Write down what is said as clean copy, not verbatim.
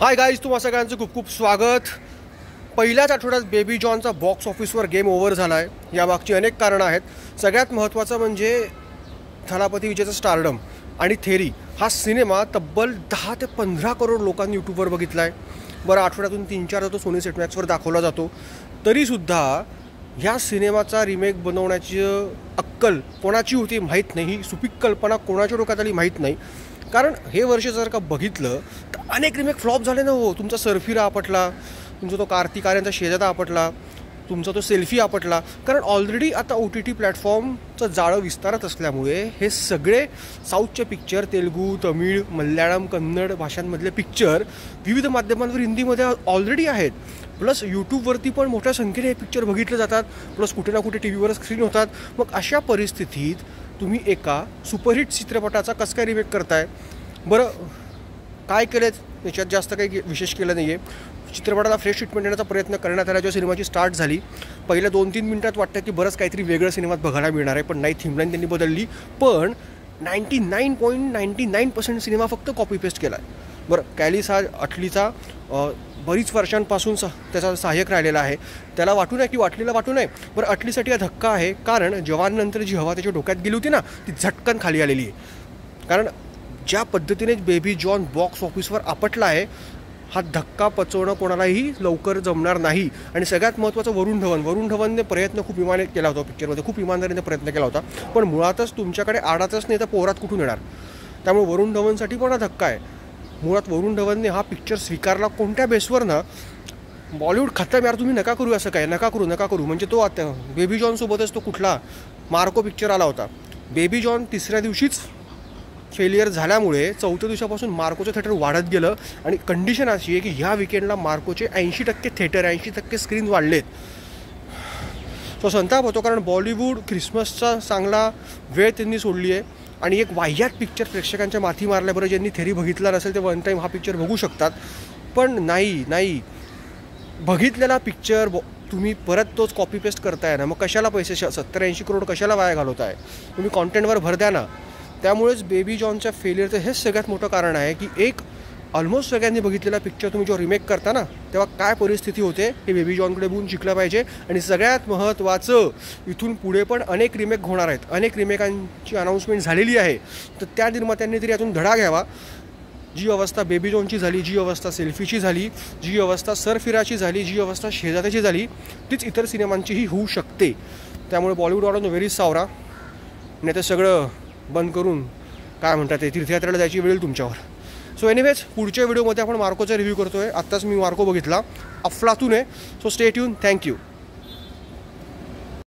Hi guys, तुम्हा सगळ्यांचं खूप खूप स्वागत. पहिल्याच आठवड्यात बेबी जॉनचा बॉक्स ऑफिसवर गेम ओव्हर झाला आहे. यामागची अनेक कारणं आहेत. सगळ्यात महत्त्वाचं म्हणजे थलापती विजयचा स्टारडम आणि थेरी हा सिनेमा तब्बल 10 ते 15 करोड लोकांनी यूट्यूबवर बघितला आहे. बरं, आठवड्यातून 3-4 तो सोनी सेटमॅक्सवर दाखवला जातो. तरीसुद्धा ह्या सिनेमाचा रिमेक बनवण्याची अक्कल कोणाची होती माहीत नाही. सुपीक कल्पना कोणाच्या डोक्यात आली माहीत नाही. कारण हे वर्ष जर का बघितलं तर अनेक रिमेक फ्लॉप झाले ना. हो, तुमचा सर्फिरा आपटला, तुमचा तो कार्तिक आर्यनचा शेजादा आपटला, तुमचा तो सेल्फी आपटला. कारण ऑलरेडी आता OTT प्लॅटफॉर्मचं जाळं विस्तारत असल्यामुळे हे सगळे साऊथचे पिक्चर, तेलुगू, तमिळ, मल्याळम, कन्नड भाषांमधले पिक्चर विविध माध्यमांवर हिंदीमध्ये ऑलरेडी आहेत. प्लस यूट्यूबवरती पण मोठ्या संख्येने हे पिक्चर बघितले जातात. प्लस कुठे ना कुठे TV वर स्क्रीन होतात. मग अशा परिस्थितीत तुम्ही एका सुपरहिट चित्रपटाचा कसं काय रिमेक करताय? बरं, काय केलं याच्यात जास्त काही विशेष केलं नाही आहे. चित्रपटाला फ्रेश ट्रीटमेंट देण्याचा प्रयत्न करण्यात आला. जेव्हा सिनेमाची स्टार्ट झाली पहिल्या 2-3 मिनिटात वाटतं की बरंच काहीतरी वेगळं सिनेमात बघायला मिळणार आहे, पण नाही, थिमलाईन त्यांनी बदलली. पण 99.99% सिनेमा फक्त कॉपी पेस्ट केला आहे. बरं, कॅलिस हा अटलीचा बरीच वर्षांपासून त्याचा सहाय्यक राहिलेला आहे. त्याला वाटू नये की वाटलेला वाटू नये. बरं, अटलीसाठी हा धक्का आहे, कारण जवाननंतर जी हवा त्याच्या डोक्यात गेली होती ना, ती झटकन खाली आलेली आहे. कारण ज्या पद्धतीने बेबी जॉन बॉक्स ऑफिसवर आपटला आहे, हा धक्का पचवणं कोणालाही लवकर जमणार नाही. आणि सगळ्यात महत्त्वाचं वरुण धवनने प्रयत्न खूप केला होता पिक्चरमध्ये, खूप इमानदारीने प्रयत्न केला होता. पण मुळातच तुमच्याकडे आडातच नाही तर पोरात कुठून येणार. त्यामुळे वरुण धवनसाठी पण हा धक्का आहे. मुळात वरुण धवनने हा पिक्चर स्वीकारला कोणत्या बेसवर ना, बॉलिवूड खतम यार, तुम्ही नका करू असं काय, नका करू. म्हणजे तो आता बेबी जॉनसोबतच तो कुठला मार्को पिक्चर आला होता. बेबी जॉन तिसऱ्या दिवशीच फेलियर झाल्यामुळे चौथ्या दिवसापासून मार्कोचं थिएटर वाढत गेलं. आणि कंडिशन अशी आहे की ह्या विकेंडला मार्कोचे 80% थिएटर, 80% स्क्रीन वाढलेत. तो संताप होतो, कारण बॉलिवूड क्रिसमसचा चांगला वेळ त्यांनी सोडली आहे. आणि एक वाह्यात पिक्चर प्रेक्षकांच्या माथी मारल्याबरोबर ज्यांनी थेरी बघितला नसेल ते वन टाईम हा पिक्चर बघू शकतात. पण नाही, बघितलेला पिक्चर तुम्ही परत तोच कॉपी पेस्ट करताय ना, मग कशाला पैसे 70-80 करोड कशाला वाया घालवताय? तुम्ही कॉन्टेंटवर भर द्या ना. त्यामुळेच बेबी जॉनच्या फेलियरचं हेच सगळ्यात मोठं कारण आहे की एक ऑलमोस्ट सगळ्यांनी बघितलेला पिक्चर तुम्ही जेव्हा रिमेक करता ना, तेव्हा काय परिस्थिती होते हे बेबी जॉनकडे बघून शिकलं पाहिजे. आणि सगळ्यात महत्त्वाचं, इथून पुढे पण अनेक रिमेक होणार आहेत. अनेक रिमेकांची अनाऊन्समेंट झालेली आहे. तर त्या निर्मात्यांनी तरी यातून धडा घ्यावा. जी अवस्था बेबी जॉनची झाली, जी अवस्था सेल्फीची झाली, जी अवस्था सरफिराची झाली, जी अवस्था शेजाऱ्याची झाली, तीच इतर सिनेमांचीही होऊ शकते. त्यामुळे बॉलिवूडवाल्यांनो व्हेरी सावरा, नाही तर सगळं बंद करून काय म्हणतात ते तीर्थयात्रेला जायची वेळ तुमच्यावर. सो एनिवेज, पुढच्या व्हिडिओमध्ये आपण मार्कोचा रिव्ह्यू करतोय. आत्ताच मी मार्को बघितला, अफलातून आहे. So stay tune. थँक्यू.